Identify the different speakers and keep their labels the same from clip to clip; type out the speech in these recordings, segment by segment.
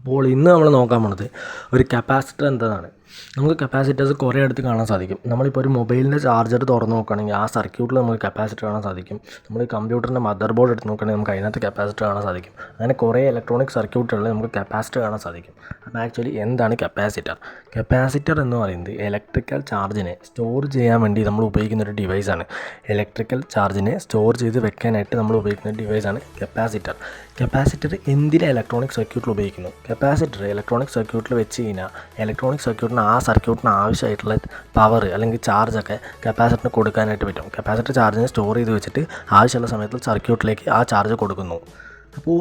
Speaker 1: അപ്പോൾ ഇന്ന് നമ്മൾ നോക്കാൻ പോണത് ഒരു കപ്പാസിറ്റർ എന്താണ്. നമുക്ക് കപ്പാസിറ്റേഴ്സ് കുറേ അടുത്ത് കാണാൻ സാധിക്കും. നമ്മളിപ്പോൾ ഒരു മൊബൈലിൻ്റെ ചാർജർ തുറന്ന് നോക്കുകയാണെങ്കിൽ ആ സർക്യൂട്ടിൽ നമുക്ക് കപ്പാസിറ്റർ കാണാൻ സാധിക്കും. നമ്മൾ കമ്പ്യൂട്ടറിൻ്റെ മദർ ബോർഡ് എടുത്ത് നോക്കുകയാണെങ്കിൽ നമുക്ക് അതിനകത്ത് കപ്പാസിറ്റർ കാണാൻ സാധിക്കും. അങ്ങനെ കുറേ ഇലക്ട്രോണിക് സർക്യൂട്ടുകളിൽ നമുക്ക് കപ്പാസിറ്റർ കാണാൻ സാധിക്കും. അപ്പോൾ ആക്ച്വലി എന്താണ് കപ്പാസിറ്റർ? കപ്പാസിറ്റർ എന്ന് പറയുന്നത് ഇലക്ട്രിക്കൽ ചാർജിനെ സ്റ്റോർ ചെയ്യാൻ വേണ്ടി നമ്മൾ ഉപയോഗിക്കുന്ന ഒരു ഡിവൈസാണ്. ഇലക്ട്രിക്കൽ ചാർജിനെ സ്റ്റോർ ചെയ്ത് വെക്കാനായിട്ട് നമ്മൾ ഉപയോഗിക്കുന്ന ഡിവൈസാണ് കപ്പാസിറ്റർ. കപ്പാസിറ്റർ എന്തിലെ ഇലക്ട്രോണിക് സർക്യൂട്ടിൽ ഉപയോഗിക്കുന്നു? കപ്പാസിറ്റർ ഇലക്ട്രോണിക് സർക്യൂട്ടിൽ വെച്ച് കഴിഞ്ഞാൽ ഇലക്ട്രോണിക് സർക്യൂട്ടിന് ആ സർക്യൂട്ടിന് ആവശ്യമായിട്ടുള്ള പവർ അല്ലെങ്കിൽ ചാർജൊക്കെ കപ്പാസിറ്ററിന് കൊടുക്കാനായിട്ട് പറ്റും. കപ്പാസിറ്റർ ചാർജിനെ സ്റ്റോർ ചെയ്ത് വെച്ചിട്ട് ആവശ്യമുള്ള സമയത്ത് സർക്യൂട്ടിലേക്ക് ആ ചാർജ് കൊടുക്കുന്നു. അപ്പോൾ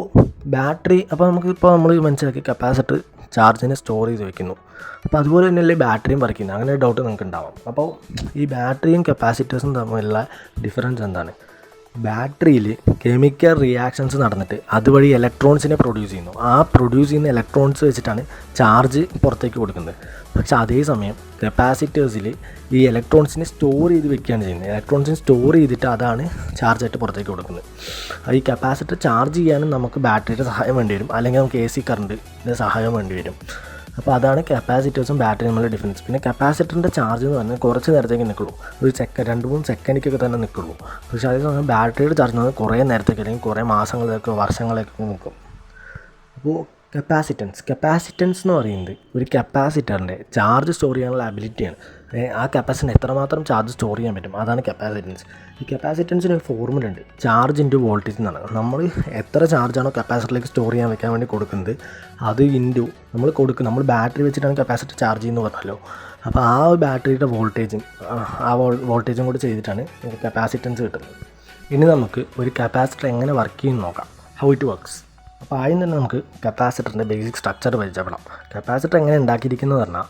Speaker 1: ബാറ്ററി നമ്മൾ മനസ്സിലാക്കി കപ്പാസിറ്റർ ചാർജിനെ സ്റ്റോർ ചെയ്ത് വെക്കുന്നു. അപ്പോൾ അതുപോലെ തന്നെയല്ലേ ബാറ്ററിയും വരയ്ക്കുന്നത്? അങ്ങനെ ഒരു ഡൗട്ട് നിങ്ങൾക്ക് ഉണ്ടാവാം. അപ്പോൾ ഈ ബാറ്ററിയും കപ്പാസിറ്റേഴ്സും തമ്മിലുള്ള ഡിഫറൻസ് എന്താണ്? ബാറ്ററിയിൽ കെമിക്കൽ റിയാക്ഷൻസ് നടന്നിട്ട് അതുവഴി ഇലക്ട്രോൺസിനെ പ്രൊഡ്യൂസ് ചെയ്യുന്നു. ആ പ്രൊഡ്യൂസ് ചെയ്യുന്ന ഇലക്ട്രോൺസ് വെച്ചിട്ടാണ് ചാർജ് പുറത്തേക്ക് കൊടുക്കുന്നത്. പക്ഷേ അതേസമയം കപ്പാസിറ്റേഴ്സിൽ ഈ ഇലക്ട്രോൺസിനെ സ്റ്റോർ ചെയ്ത് വെക്കുകയാണ് ചെയ്യുന്നത്. ഇലക്ട്രോൺസിനെ സ്റ്റോർ ചെയ്തിട്ട് അതാണ് ചാർജായിട്ട് പുറത്തേക്ക് കൊടുക്കുന്നത്. ഈ കപ്പാസിറ്റർ ചാർജ് ചെയ്യാനും നമുക്ക് ബാറ്ററിയുടെ സഹായം വേണ്ടി വരും, അല്ലെങ്കിൽ നമുക്ക് AC കറണ്ടിൻ്റെ സഹായം വേണ്ടി വരും. അപ്പോൾ അതാണ് കപ്പാസിറ്റേഴ്സും ബാറ്ററിയും തമ്മിലുള്ള ഡിഫറൻസ്. പിന്നെ കപ്പാസിറ്ററിൻ്റെ ചാർജ് എന്ന് പറഞ്ഞാൽ കുറച്ച് നേരത്തേക്ക് നിൽക്കുള്ളൂ, ഒരു 2-3 സെക്കൻഡിക്കൊക്കെ തന്നെ നിൽക്കുള്ളൂ. പക്ഷേ അതേസമയം ബാറ്ററിയുടെ ചാർജ് എന്ന് പറഞ്ഞാൽ കുറേ നേരത്തേക്ക് അല്ലെങ്കിൽ കുറേ മാസങ്ങളിലേക്ക് വർഷങ്ങളിലേക്കൊക്കെ നിൽക്കും. അപ്പോൾ കപ്പാസിറ്റൻസ് എന്ന് പറയുന്നത് ഒരു കപ്പാസിറ്ററിൻ്റെ ചാർജ് സ്റ്റോർ ചെയ്യാനുള്ള അബിലിറ്റിയാണ്. ആ കപ്പാസിറ്ററിന് എത്രമാത്രം ചാർജ് സ്റ്റോർ ചെയ്യാൻ പറ്റും, അതാണ് കപ്പാസിറ്റൻസ്. ഈ കപ്പാസിറ്റൻസിന് ഒരു ഫോർമുല ഉണ്ട്, ചാർജ് ഇൻറ്റു വോൾട്ടേജ് എന്നാണ്. നമ്മൾ എത്ര ചാർജാണോ കപ്പാസിറ്ററിലേക്ക് സ്റ്റോർ ചെയ്യാൻ വെക്കാൻ വേണ്ടി കൊടുക്കുന്നത് അത് ഇൻറ്റു നമ്മൾ ബാറ്ററി വെച്ചിട്ടാണ് കപ്പാസിറ്റർ ചാർജ് ചെയ്യുന്നത് പറഞ്ഞല്ലോ. അപ്പോൾ ആ ബാറ്ററിയുടെ വോൾട്ടേജും വോൾട്ടേജും കൂടി ചെയ്തിട്ടാണ് കപ്പാസിറ്റൻസ് കിട്ടുന്നത്. ഇനി നമുക്ക് ഒരു കപ്പാസിറ്റർ എങ്ങനെ വർക്ക് ചെയ്യുമെന്ന് നോക്കാം, ഹൗ ഇറ്റ് വർക്ക്സ്. അപ്പോൾ ആദ്യം തന്നെ നമുക്ക് കപ്പാസിറ്ററിൻ്റെ ബേസിക് സ്ട്രക്ചർ പരിചയപ്പെടാം. കപ്പാസിറ്റർ എങ്ങനെ ഉണ്ടാക്കിയിരിക്കുന്നത് പറഞ്ഞാൽ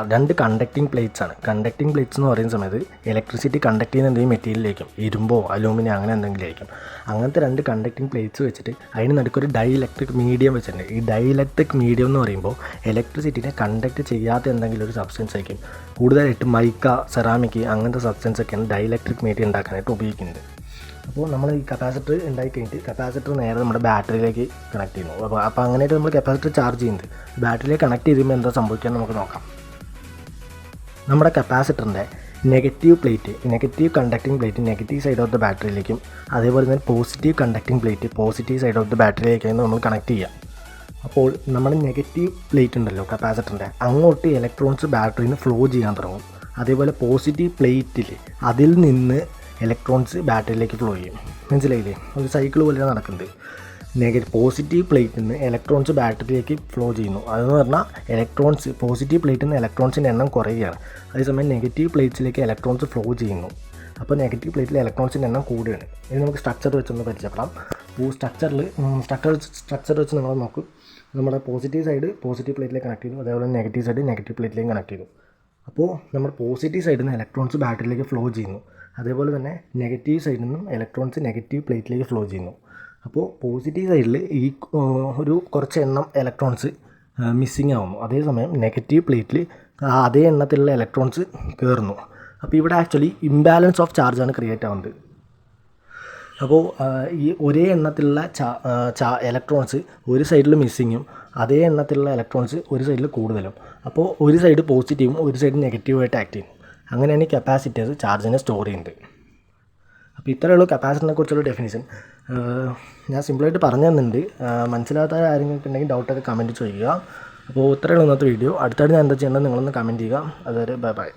Speaker 1: രണ്ട് കണ്ടക്റ്റിംഗ് പ്ലേറ്റ്സ് ആണ്. കണ്ടക്റ്റിംഗ് പ്ലേറ്റ്സ് എന്ന് പറയുന്ന സമയത്ത് ഇലക്ട്രിസിറ്റി കണ്ടക്ട് ചെയ്യുന്ന എന്തെങ്കിലും മെറ്റീരിയലായിരിക്കും, ഇരുമ്പോ അലൂമിനിയം അങ്ങനെ എന്തെങ്കിലും ആയിരിക്കും. അങ്ങനത്തെ 2 കണ്ടക്റ്റിംഗ് പ്ലേറ്റ്സ് വെച്ചിട്ട് അതിന് നടുക്കൊരു ഡൈഇലക്ട്രിക് മീഡിയം വെച്ചിട്ടുണ്ട്. ഈ ഡൈഇലക്ട്രിക് മീഡിയം എന്ന് പറയുമ്പോൾ ഇലക്ട്രിസിറ്റിനെ കണ്ടക്ട് ചെയ്യാത്ത എന്തെങ്കിലും ഒരു സബ്സ്റ്റൻസ് ആയിരിക്കും. കൂടുതലായിട്ട് മൈക്ക, സെറാമിക് അങ്ങനത്തെ സബ്സ്റ്റൻസ് ഒക്കെയാണ് ഡൈഇലക്ട്രിക് മീഡിയം ഉണ്ടാക്കാനായിട്ട് ഉപയോഗിക്കുന്നത്. അപ്പോൾ നമ്മൾ ഈ കപ്പാസിറ്റർ ഉണ്ടാക്കി കഴിഞ്ഞിട്ട് കപ്പാസിറ്റർ നേരെ നമ്മുടെ ബാറ്ററിയിലേക്ക് കണക്ട് ചെയ്യുന്നു. അപ്പോൾ അങ്ങനെയായിട്ട് നമ്മൾ കപ്പാസിറ്റർ ചാർജ് ചെയ്യുന്നത്. ബാറ്ററിയിലേക്ക് കണക്ട് ചെയ്യുമ്പോൾ എന്താ സംഭവിക്കുക നമുക്ക് നോക്കാം. നമ്മുടെ കപ്പാസിറ്ററിൻ്റെ negative conducting plate negative side of the ബാറ്ററിയിലേക്കും, അതേപോലെ തന്നെ positive conducting plate positive side of the ബാറ്ററിയിലേക്കാണ് നമ്മൾ കണക്ട് ചെയ്യുക. അപ്പോൾ നമ്മുടെ നെഗറ്റീവ് പ്ലേറ്റ് ഉണ്ടല്ലോ കപ്പാസിറ്ററിൻ്റെ, അങ്ങോട്ട് ഇലക്ട്രോൺസ് ബാറ്ററിയിൽ നിന്ന് ഫ്ലോ ചെയ്യാൻ തുടങ്ങും. അതേപോലെ പോസിറ്റീവ് പ്ലേറ്റിൽ അതിൽ നിന്ന് ഇലക്ട്രോൺസ് ബാറ്ററിയിലേക്ക് ഫ്ലോ ചെയ്യും. മനസ്സിലായില്ലേ? ഒരു സൈക്കിൾ പോലെയാണ് നടക്കുന്നത്. പോസിറ്റീവ് പ്ലേറ്റിൽ നിന്ന് ഇലക്ട്രോൺസ് ബാറ്ററിയിലേക്ക് ഫ്ലോ ചെയ്യുന്നു. അതെന്ന് പറഞ്ഞാൽ പോസിറ്റീവ് പ്ലേറ്റിൽ നിന്ന് ഇലക്ട്രോൺസിൻ്റെ എണ്ണം കുറയുകയാണ്. അതേസമയം നെഗറ്റീവ് പ്ലേറ്റ്സിലേക്ക് ഇലക്ട്രോൺസ് ഫ്ലോ ചെയ്യുന്നു. അപ്പോൾ നെഗറ്റീവ് പ്ലേറ്റിൽ ഇലക്ട്രോൺസിൻ്റെ എണ്ണം കൂടുകയാണ്. ഇത് നമുക്ക് സ്ട്രക്ചർ വെച്ചൊന്ന് പരിചയപ്പെടാം. അപ്പോൾ സ്ട്രക്ചർ വെച്ച് നിങ്ങൾ നോക്കും. നമ്മുടെ പോസിറ്റീവ് സൈഡ് പോസിറ്റീവ് പ്ലേറ്റിലേക്ക് കണക്ട് ചെയ്തു, അതേപോലെ നെഗറ്റീവ് സൈഡ് നെഗറ്റീവ് പ്ലേറ്റിലേക്ക് കണക്ട് ചെയ്തു. അപ്പോൾ നമ്മുടെ പോസിറ്റീവ് സൈഡിൽ നിന്ന് ഇലക്ട്രോൺസ് ബാറ്ററിയിലേക്ക് ഫ്ലോ ചെയ്യുന്നു. അതേപോലെ തന്നെ നെഗറ്റീവ് സൈഡിൽ നിന്നും ഇലക്ട്രോൺസ് നെഗറ്റീവ് പ്ലേറ്റിലേക്ക് ഫ്ലോ ചെയ്യുന്നു. അപ്പോൾ പോസിറ്റീവ് സൈഡിൽ ഒരു കുറച്ച് എണ്ണം ഇലക്ട്രോൺസ് മിസ്സിങ് ആവുന്നു. അതേസമയം നെഗറ്റീവ് പ്ലേറ്റിൽ അതേ എണ്ണത്തിലുള്ള ഇലക്ട്രോൺസ് കയറുന്നു. അപ്പോൾ ഇവിടെ ആക്ച്വലി ഇംബാലൻസ് ഓഫ് ചാർജാണ് ക്രിയേറ്റ് ആവുന്നത്. അപ്പോൾ ഈ ഒരേ എണ്ണത്തിലുള്ള ഇലക്ട്രോൺസ് ഒരു സൈഡിൽ മിസ്സിങ്ങും അതേ എണ്ണത്തിലുള്ള ഇലക്ട്രോൺസ് ഒരു സൈഡിൽ കൂടുതലും. അപ്പോൾ ഒരു സൈഡ് പോസിറ്റീവും ഒരു സൈഡ് നെഗറ്റീവായിട്ട് ആക്ട് ചെയ്യും. അങ്ങനെയാണ് ഈ കപ്പാസിറ്റേഴ്സ് ചാർജിനെ സ്റ്റോർ ചെയ്യുന്നത്. അപ്പോൾ ഇത്രയേ ഉള്ളൂ കപ്പാസിറ്ററിനെ കുറിച്ചുള്ള ഡെഫിനിഷൻ. ഞാൻ സിമ്പിളായിട്ട് പറഞ്ഞു തന്നിട്ടുണ്ട്. മനസ്സിലാത്ത ആരെങ്കിലും ഉണ്ടെങ്കിൽ ഡൗട്ടൊക്കെ കമൻറ്റ് ചെയ്യുക. അപ്പോൾ ഇത്രയേ ഉള്ളൂ ഇന്നത്തെ വീഡിയോ. അടുത്തായിട്ട് ഞാൻ എന്താ ചെയ്യേണ്ടത് നിങ്ങളൊന്ന് കമൻറ്റ് ചെയ്യുക. അതുവരെ ബൈ.